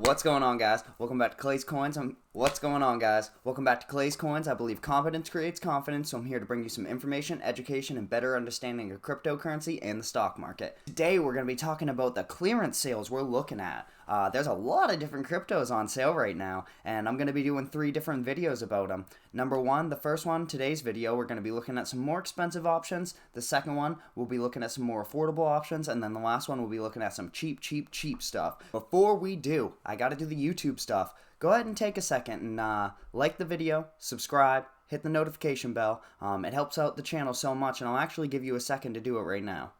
What's going on, guys? Welcome back to ClayCoins. What's going on, guys? Welcome back to ClayCoins. I believe competence creates confidence, so I'm here to bring you some information, education, and better understanding of cryptocurrency and the stock market. Today, we're going to be talking about the clearance sales we're looking at. There's a lot of different cryptos on sale right now, and I'm going to be doing 3 different videos about them. Number one, the first one, today's video, we're going to be looking at some more expensive options. The second one, we'll be looking at some more affordable options, and then the last one, we'll be looking at some cheap stuff. Before we do, I got to do the YouTube stuff. Go ahead and take a second and like the video, subscribe, hit the notification bell. It helps out the channel so much, and I'll actually give you a second to do it right now.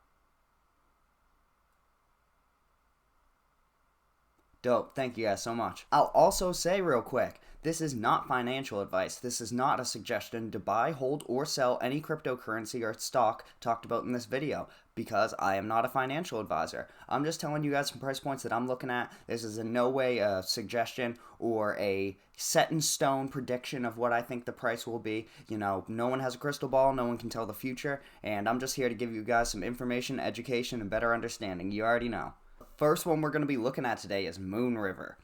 Dope. Thank you guys so much. I'll also say real quick, this is not financial advice. This is not a suggestion to buy, hold, or sell any cryptocurrency or stock talked about in this video, because I am not a financial advisor. I'm just telling you guys some price points that I'm looking at. This is in no way a suggestion or a set in stone prediction of what I think the price will be. You know, no one has a crystal ball, no one can tell the future, and I'm just here to give you guys some information, education, and better understanding. You already know. First one we're going to be looking at today is Moonriver.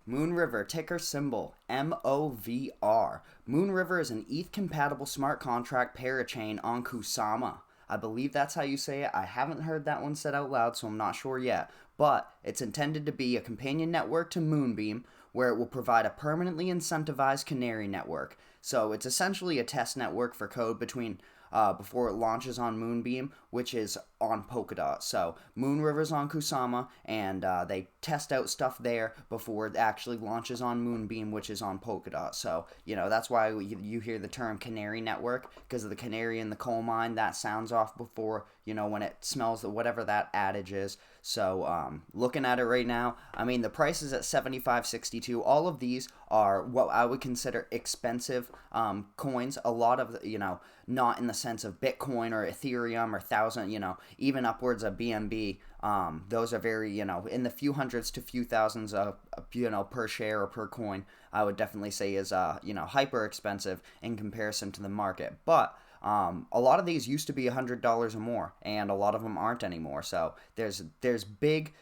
Moonriver, ticker symbol MOVR. Moonriver is an ETH-compatible smart contract parachain on Kusama. I believe that's how you say it. I haven't heard that one said out loud, so I'm not sure yet. But it's intended to be a companion network to Moonbeam, where it will provide a permanently incentivized canary network. So it's essentially a test network for code between before it launches on Moonbeam, which is on Polkadot. So Moonriver's on Kusama, and they test out stuff there before it actually launches on Moonbeam, which is on Polkadot. So, you know, that's why you hear the term canary network, because of the canary in the coal mine. That sounds off before, you know, when it smells whatever that adage is. So looking at it right now, I mean, the price is at $75.62. All of these are what I would consider expensive coins. A lot of, you know, not in the sense of Bitcoin or Ethereum or 1,000, you know, even upwards of BNB. Those are very, you know, in the few hundreds to few thousands of, you know, per share or per coin, I would definitely say is, you know, hyper expensive in comparison to the market. But a lot of these used to be $100 or more, and a lot of them aren't anymore. So there's big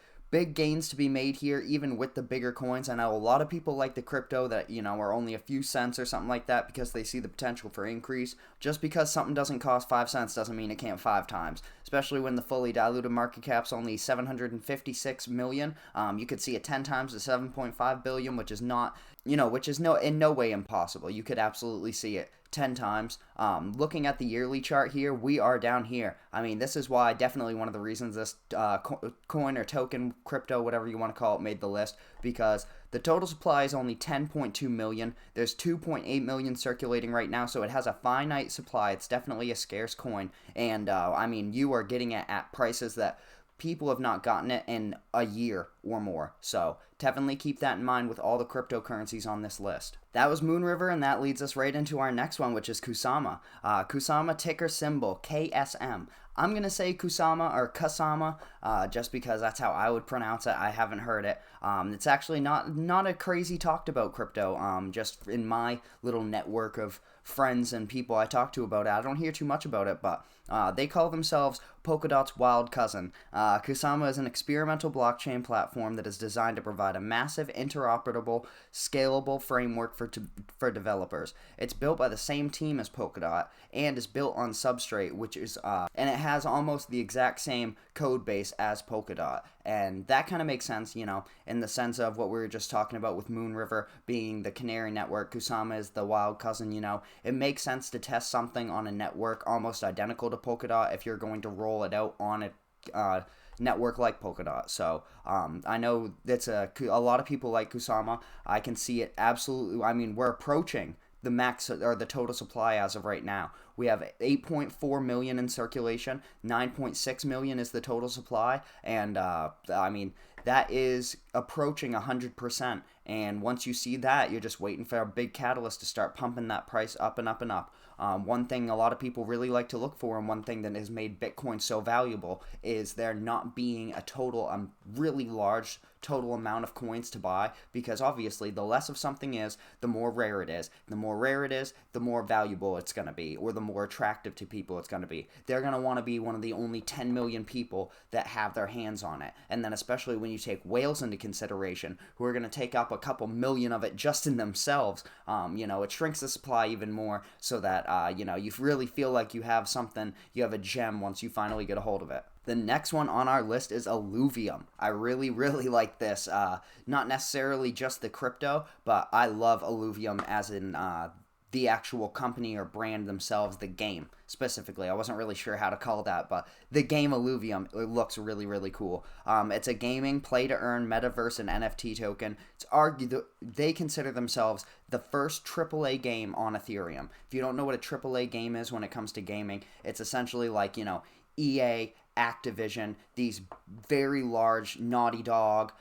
gains to be made here, even with the bigger coins. I know a lot of people like the crypto that, you know, are only a few cents or something like that, because they see the potential for increase. Just because something doesn't cost 5 cents doesn't mean it can't 5 times, especially when the fully diluted market cap's only 756 million. You could see it 10 times to 7.5 billion, which is not, you know, which is in no way impossible. You could absolutely see it 10 times. Looking at the yearly chart here, we are down here. I mean, this is why definitely one of the reasons this coin or token, crypto, whatever you want to call it, made the list, because the total supply is only 10.2 million. There's 2.8 million circulating right now, so it has a finite supply. It's definitely a scarce coin, and I mean, you are getting it at prices that people have not gotten it in a year or more. So definitely keep that in mind with all the cryptocurrencies on this list. That was Moonriver, and that leads us right into our next one, which is Kusama. Kusama, ticker symbol KSM. I'm going to say Kusama or Kusama just because that's how I would pronounce it. I haven't heard it. It's actually not a crazy talked about crypto. Just in my little network of friends and people I talk to about it, I don't hear too much about it, but they call themselves Polkadot's wild cousin. Kusama is an experimental blockchain platform that is designed to provide a massive, interoperable, scalable framework for developers. It's built by the same team as Polkadot and is built on Substrate, which is and it has almost the exact same code base as Polkadot. And that kind of makes sense, you know, in the sense of what we were just talking about with Moonriver being the canary network. Kusama is the wild cousin, you know. It makes sense to test something on a network almost identical to Polkadot if you're going to roll it out on a network like Polkadot. So I know that's a lot of people like Kusama. I can see it absolutely. I mean, we're approaching the max or the total supply as of right now. We have 8.4 million in circulation, 9.6 million is the total supply, and I mean, that is approaching 100%. And once you see that, you're just waiting for a big catalyst to start pumping that price up and up and up. One thing a lot of people really like to look for, and one thing that has made Bitcoin so valuable, is there not being a total, really large total amount of coins to buy, because obviously the less of something is, the more rare it is. The more rare it is, the more valuable it's going to be, or the more attractive to people it's going to be. They're going to want to be one of the only 10 million people that have their hands on it. And then especially when you take whales into consideration who are going to take up a couple million of it just in themselves. It shrinks the supply even more so that, you really feel like you have something, you have a gem once you finally get a hold of it. The next one on our list is illuvium. I really, really like this. Not necessarily just the crypto, but I love illuvium as in the actual company or brand themselves, the game specifically. I wasn't really sure how to call that, but the game illuvium, it looks really, really cool. It's a gaming play-to-earn metaverse and NFT token. It's argued they consider themselves the first AAA game on Ethereum. If you don't know what a AAA game is when it comes to gaming, it's essentially like, EA, Activision, these very large Naughty Dog,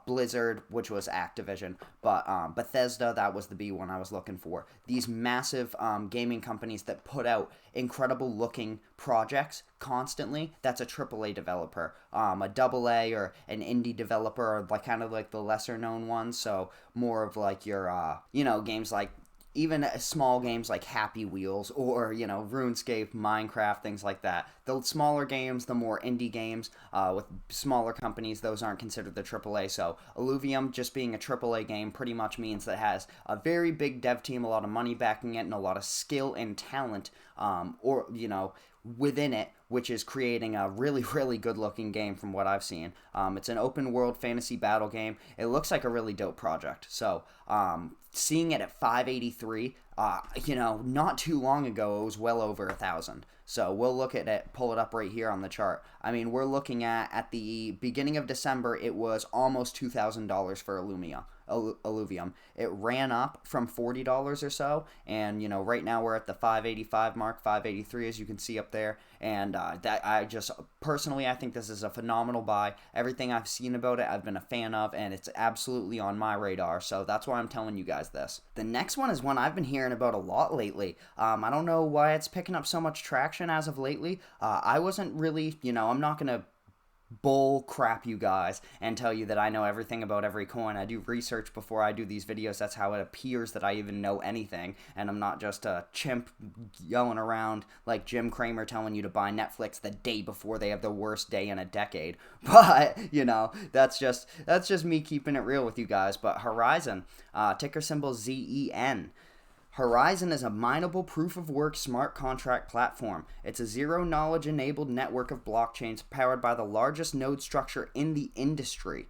Blizzard, which was Activision, but Bethesda, that was the B one I was looking for. These massive gaming companies that put out incredible looking projects constantly. That's a AAA developer. A AA or an indie developer are like kind of like the lesser known ones. So more of like your games like even small games like Happy Wheels or, RuneScape, Minecraft, things like that. The smaller games, the more indie games with smaller companies, those aren't considered the AAA. So illuvium just being a AAA game pretty much means that it has a very big dev team, a lot of money backing it, and a lot of skill and talent within it, which is creating a really, really good-looking game from what I've seen. It's an open-world fantasy battle game. It looks like a really dope project. So, seeing it at 583, not too long ago, it was well over 1,000. So we'll look at it, pull it up right here on the chart. I mean, we're looking at the beginning of December, it was almost $2,000 for illuvium. It ran up from $40 or so, and right now we're at the 585 mark, 583 as you can see up there. And I think this is a phenomenal buy. Everything I've seen about it, I've been a fan of, and it's absolutely on my radar. So that's why I'm telling you guys this. The next one is one I've been hearing about a lot lately. I don't know why it's picking up so much traction as of lately. I wasn't really, I'm not gonna bull crap you guys and tell you that I know everything about every coin. I do research before I do these videos. That's how it appears that I even know anything, and I'm not just a chimp yelling around like Jim Cramer telling you to buy Netflix the day before they have the worst day in a decade. But that's just me keeping it real with you guys. But Horizen, ticker symbol ZEN. Horizen is a mineable proof-of-work smart contract platform. It's a zero-knowledge enabled network of blockchains powered by the largest node structure in the industry.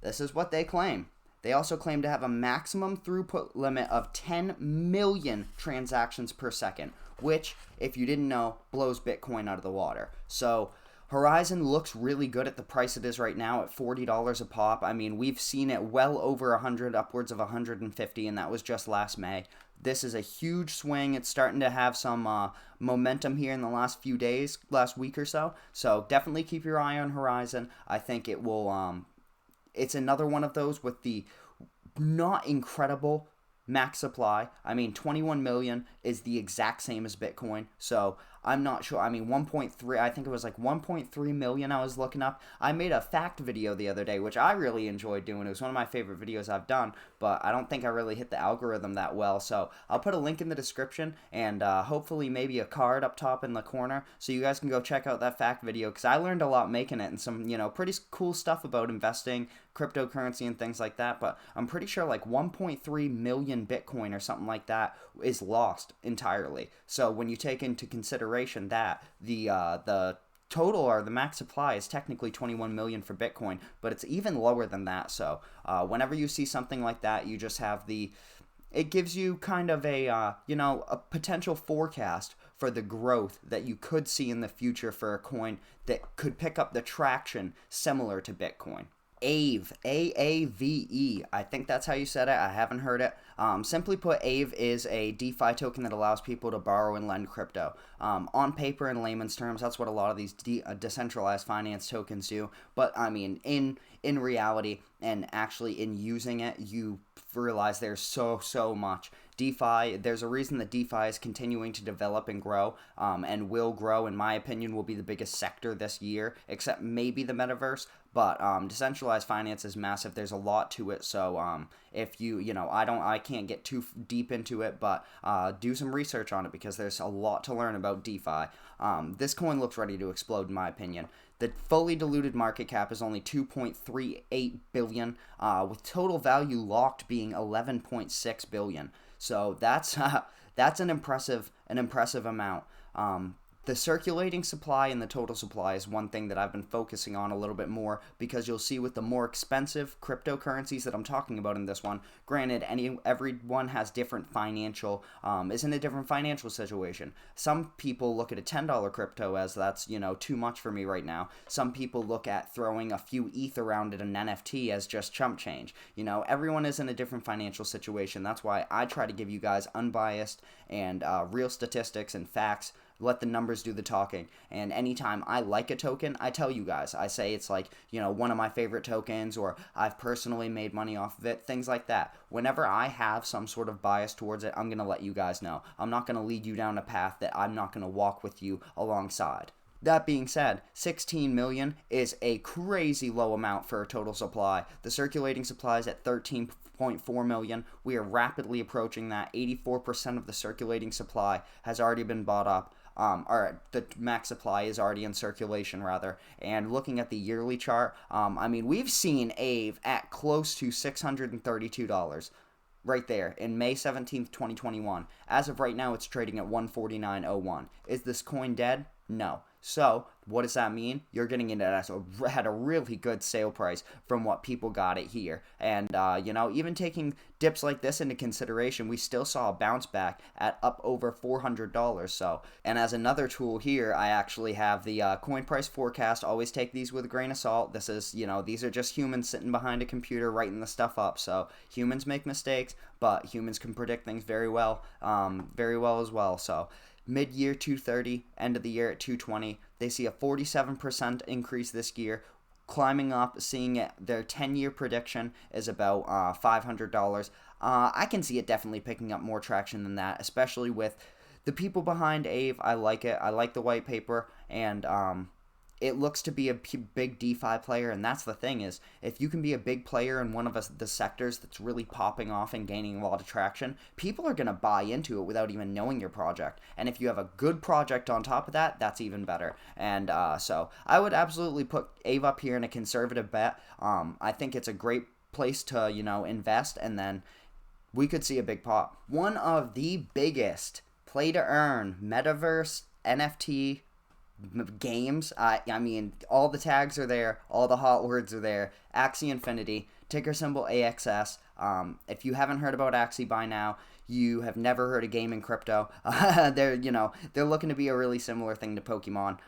This is what they claim. They also claim to have a maximum throughput limit of 10 million transactions per second, which, if you didn't know, blows Bitcoin out of the water. So Horizen looks really good at the price it is right now at $40 a pop. I mean, we've seen it well over 100, upwards of 150, and that was just last May. This is a huge swing. It's starting to have some momentum here in the last few days, last week or so. So definitely keep your eye on Horizen. I think it will, it's another one of those with the not incredible max supply. I mean, 21 million is the exact same as Bitcoin. So I'm not sure. I mean, 1.3, I think it was like 1.3 million I was looking up. I made a fact video the other day, which I really enjoyed doing. It was one of my favorite videos I've done, but I don't think I really hit the algorithm that well. So I'll put a link in the description and hopefully maybe a card up top in the corner so you guys can go check out that fact video because I learned a lot making it and some, pretty cool stuff about investing, cryptocurrency and things like that. But I'm pretty sure like 1.3 million Bitcoin or something like that is lost entirely. So when you take into consideration that the total or the max supply is technically 21 million for Bitcoin, but it's even lower than that. So whenever you see something like that, you just have it gives you kind of a potential forecast for the growth that you could see in the future for a coin that could pick up the traction similar to Bitcoin. Aave, A-A-V-E. I think that's how you said it. I haven't heard it. Simply put, Aave is a DeFi token that allows people to borrow and lend crypto. On paper, in layman's terms, that's what a lot of these decentralized finance tokens do. But, I mean, in reality and actually in using it, you realize there's so much. DeFi, there's a reason that DeFi is continuing to develop and grow, and will grow, in my opinion, will be the biggest sector this year, except maybe the metaverse. But decentralized finance is massive. There's a lot to it. So if I can't get too deep into it, but do some research on it because there's a lot to learn about DeFi. This coin looks ready to explode, in my opinion. The fully diluted market cap is only 2.38 billion, with total value locked being 11.6 billion. So that's that's an impressive amount. The circulating supply and the total supply is one thing that I've been focusing on a little bit more, because you'll see with the more expensive cryptocurrencies that I'm talking about in this one, granted, everyone has different is in a different financial situation. Some people look at a $10 crypto as that's, too much for me right now. Some people look at throwing a few ETH around at an NFT as just chump change. Everyone is in a different financial situation. That's why I try to give you guys unbiased and real statistics and facts. Let the numbers do the talking. And anytime I like a token, I tell you guys. I say it's like, one of my favorite tokens, or I've personally made money off of it, things like that. Whenever I have some sort of bias towards it, I'm going to let you guys know. I'm not going to lead you down a path that I'm not going to walk with you alongside. That being said, 16 million is a crazy low amount for a total supply. The circulating supply is at 13.4 million. We are rapidly approaching that. 84% of the circulating supply has already been bought up. Or the max supply is already in circulation, rather. And looking at the yearly chart, we've seen aave at close to $632 right there in May 17th, 2021. As of right now, it's trading at 149.01. Is this coin dead? No. So, what does that mean? You're getting it at a really good sale price from what people got it here. And, even taking dips like this into consideration, we still saw a bounce back at up over $400. So, and as another tool here, I actually have the coin price forecast. Always take these with a grain of salt. This is, these are just humans sitting behind a computer writing the stuff up. So, humans make mistakes, but humans can predict things very well as well. So, mid-year 230, end of the year at 220. They see a 47% increase this year, climbing up, seeing it. Their 10-year prediction is about $500. I can see it definitely picking up more traction than that, especially with the people behind aave. I like it. I like the white paper, and it looks to be a big DeFi player, and that's the thing is, if you can be a big player in one of the sectors that's really popping off and gaining a lot of traction, people are going to buy into it without even knowing your project. And if you have a good project on top of that, that's even better. And so I would absolutely put aave up here in a conservative bet. I think it's a great place to, invest, and then we could see a big pop. One of the biggest play-to-earn metaverse NFT games. All the tags are there, all the hot words are there. Axie Infinity, ticker symbol AXS. If you haven't heard about Axie by now, you have never heard a game in crypto. They're looking to be a really similar thing to Pokemon.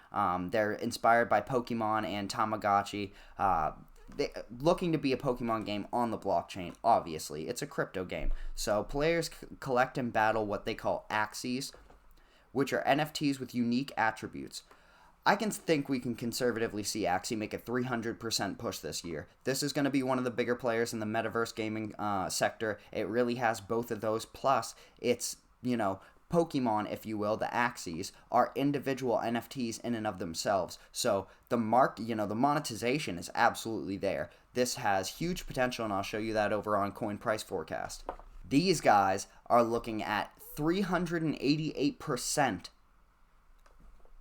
They're inspired by Pokemon and Tamagotchi. Looking to be a Pokemon game on the blockchain. Obviously, it's a crypto game. So players collect and battle what they call axies, which are NFTs with unique attributes. I can think we can conservatively see Axie make a 300% push this year. This is going to be one of the bigger players in the metaverse gaming sector. It really has both of those. Plus, it's, Pokemon, if you will, the Axies, are individual NFTs in and of themselves. So the the monetization is absolutely there. This has huge potential, and I'll show you that over on Coin Price Forecast. These guys are looking at 388%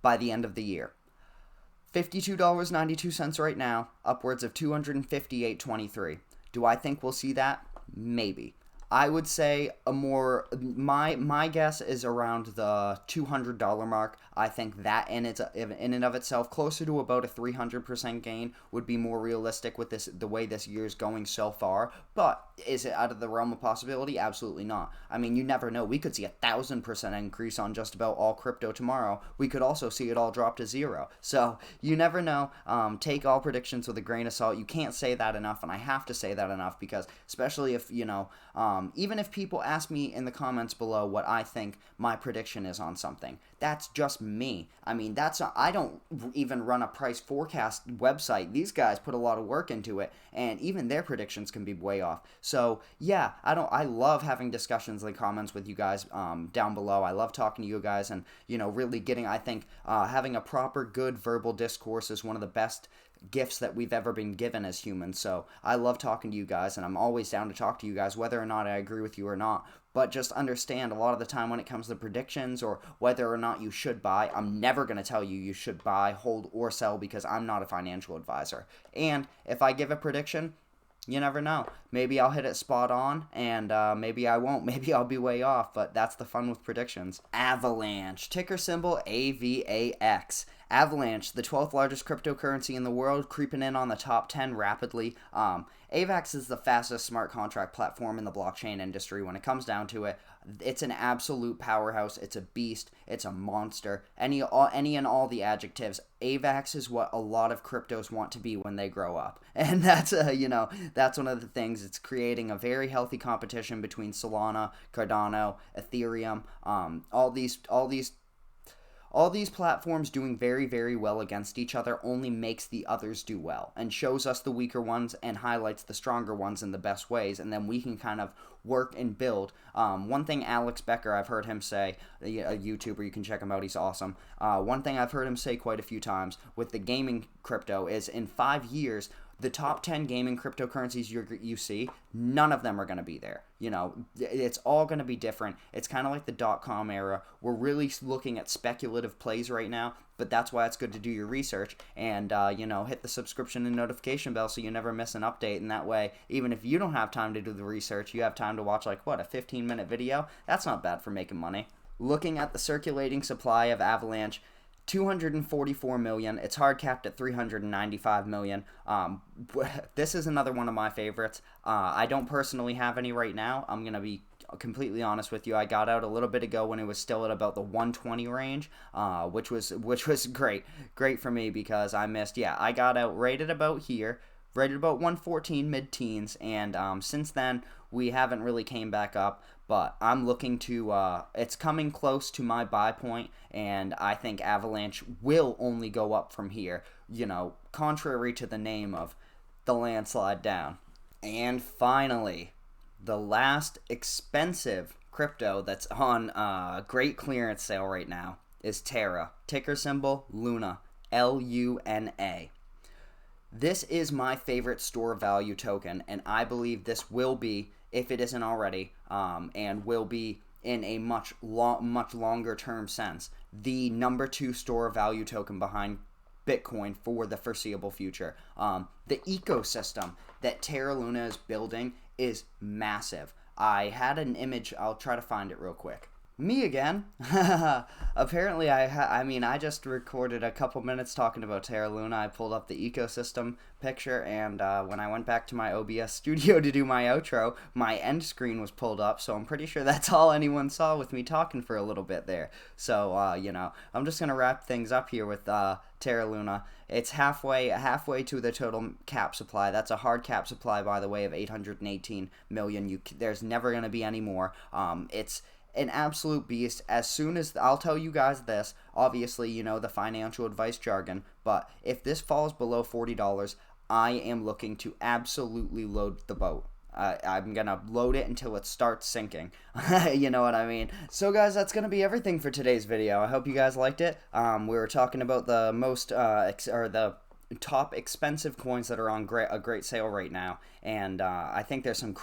by the end of the year. $52.92 right now, upwards of $258.23. Do I think we'll see that? Maybe. I would say my guess is around the $200 mark. I think that in and of itself, closer to about a 300% gain would be more realistic with the way this year is going so far. But is it out of the realm of possibility? Absolutely not. You never know. We could see 1,000% increase on just about all crypto tomorrow. We could also see it all drop to zero. So you never know. Take all predictions with a grain of salt. You can't say that enough, and I have to say that enough, because especially if even if people ask me in the comments below what I think my prediction is on something, that's just me. I don't even run a price forecast website. These guys put a lot of work into it, and even their predictions can be way off. So yeah, I love having discussions in the comments with you guys down below. I love talking to you guys, and really getting, I think having a proper good verbal discourse is one of the best gifts that we've ever been given as humans. So I love talking to you guys, and I'm always down to talk to you guys, whether or not I agree with you or not. But just understand, a lot of the time when it comes to predictions or whether or not you should buy, I'm never going to tell you you should buy, hold, or sell, because I'm not a financial advisor. And if I give a prediction, you never know. Maybe I'll hit it spot on, and maybe I won't. Maybe I'll be way off, but that's the fun with predictions. Avalanche, ticker symbol AVAX. Avalanche, the 12th largest cryptocurrency in the world, creeping in on the top 10 rapidly. AVAX is the fastest smart contract platform in the blockchain industry. When it comes down to it, it's an absolute powerhouse. It's a beast. It's a monster. Any and all the adjectives. AVAX is what a lot of cryptos want to be when they grow up, and that's that's one of the things. It's creating a very healthy competition between Solana, Cardano, Ethereum, all these platforms doing very, very well against each other only makes the others do well and shows us the weaker ones and highlights the stronger ones in the best ways, and then we can kind of work and build. One thing Alex Becker, I've heard him say, a YouTuber, you can check him out, he's awesome. One thing I've heard him say quite a few times with the gaming crypto is in 5 years, the top 10 gaming cryptocurrencies you see, none of them are going to be there. It's all going to be different. It's kind of like the .com era. We're really looking at speculative plays right now, but that's why it's good to do your research and, hit the subscription and notification bell so you never miss an update. And that way, even if you don't have time to do the research, you have time to watch, a 15-minute video? That's not bad for making money. Looking at the circulating supply of Avalanche, 244 million. It's hard capped at 395 million. This is another one of my favorites. I don't personally have any right now. I'm going to be completely honest with you. I got out a little bit ago when it was still at about the 120 range, which was great for me because I missed. I got out right at about here, right at about 114 mid-teens, and since then we haven't really came back up. But I'm looking to, it's coming close to my buy point, and I think Avalanche will only go up from here, contrary to the name of the landslide down. And finally, the last expensive crypto that's on great clearance sale right now is Terra, ticker symbol Luna, LUNA. This is my favorite store value token, and I believe this will be, if it isn't already, and will be in a much longer term sense, the number 2 store value token behind Bitcoin for the foreseeable future. The ecosystem that Terra Luna is building is massive. I had an image, I'll try to find it real quick. Me again. Apparently, I just recorded a couple minutes talking about Terra Luna. I pulled up the ecosystem picture, and when I went back to my OBS studio to do my outro, my end screen was pulled up, so I'm pretty sure that's all anyone saw with me talking for a little bit there. So, I'm just going to wrap things up here with Terra Luna. It's halfway to the total cap supply. That's a hard cap supply, by the way, of 818 million. There's never going to be any more. It's an absolute beast. As soon as I'll tell you guys this, obviously, the financial advice jargon, but if this falls below $40, I am looking to absolutely load the boat. I'm gonna load it until it starts sinking. You know what I mean? So guys, that's gonna be everything for today's video. I hope you guys liked it. We were talking about the most the top expensive coins that are on a great sale right now, and I think there's some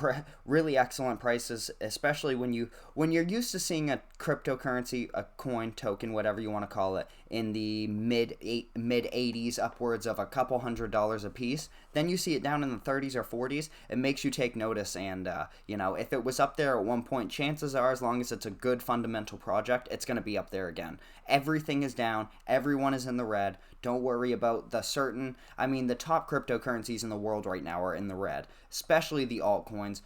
really excellent prices, especially when you're used to seeing a cryptocurrency, a coin, token, whatever you want to call it, in the mid 80s, upwards of a couple $100s a piece. Then you see it down in the 30s or 40s. It makes you take notice, and if it was up there at one point, chances are, as long as it's a good fundamental project, it's going to be up there again. Everything is down. Everyone is in the red. Don't worry about the top cryptocurrencies in the world right now are in the red, especially the altcoins.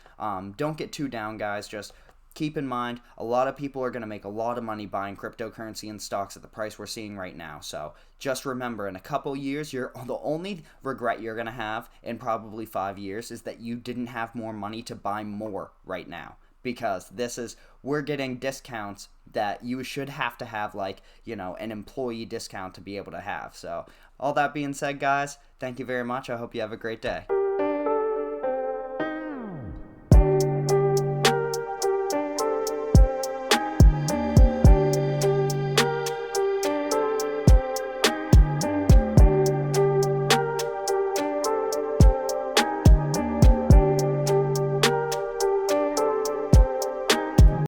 Don't get too down, guys. Just keep in mind, a lot of people are going to make a lot of money buying cryptocurrency and stocks at the price we're seeing right now. So just remember, in a couple years, the only regret you're going to have in probably 5 years is that you didn't have more money to buy more right now. Because we're getting discounts that you should have to have, an employee discount to be able to have. So all that being said, guys, thank you very much. I hope you have a great day.